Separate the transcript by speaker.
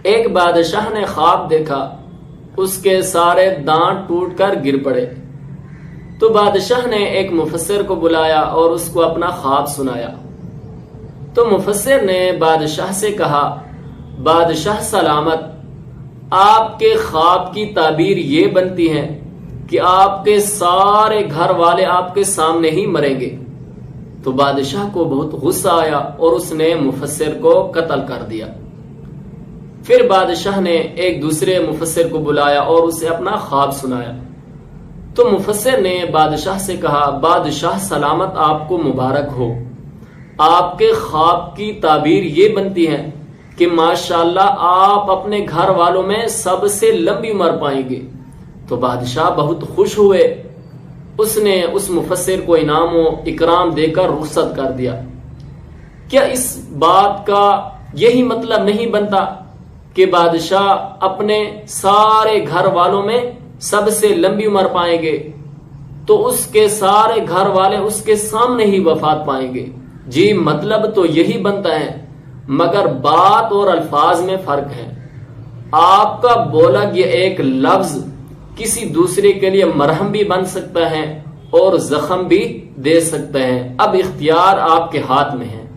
Speaker 1: ایک بادشاہ نے خواب دیکھا، اس کے سارے دانت ٹوٹ کر گر پڑے۔ تو بادشاہ نے ایک مفسر کو بلایا اور اس کو اپنا خواب سنایا۔ تو مفسر نے بادشاہ سے کہا، بادشاہ سلامت، آپ کے خواب کی تعبیر یہ بنتی ہے کہ آپ کے سارے گھر والے آپ کے سامنے ہی مریں گے۔ تو بادشاہ کو بہت غصہ آیا اور اس نے مفسر کو قتل کر دیا۔ پھر بادشاہ نے ایک دوسرے مفسر کو بلایا اور اسے اپنا خواب سنایا۔ تو مفسر نے بادشاہ سے کہا، بادشاہ سلامت، آپ کو مبارک ہو، آپ کے خواب کی تعبیر یہ بنتی ہے کہ ماشاءاللہ آپ اپنے گھر والوں میں سب سے لمبی عمر پائیں گے۔ تو بادشاہ بہت خوش ہوئے، اس نے اس مفسر کو انعام و اکرام دے کر رخصت کر دیا۔ کیا اس بات کا یہی مطلب نہیں بنتا کہ بادشاہ اپنے سارے گھر والوں میں سب سے لمبی عمر پائیں گے تو اس کے سارے گھر والے اس کے سامنے ہی وفات پائیں گے؟ جی، مطلب تو یہی بنتا ہے، مگر بات اور الفاظ میں فرق ہے۔ آپ کا بولا یہ ایک لفظ کسی دوسرے کے لیے مرہم بھی بن سکتا ہے اور زخم بھی دے سکتا ہے۔ اب اختیار آپ کے ہاتھ میں ہے۔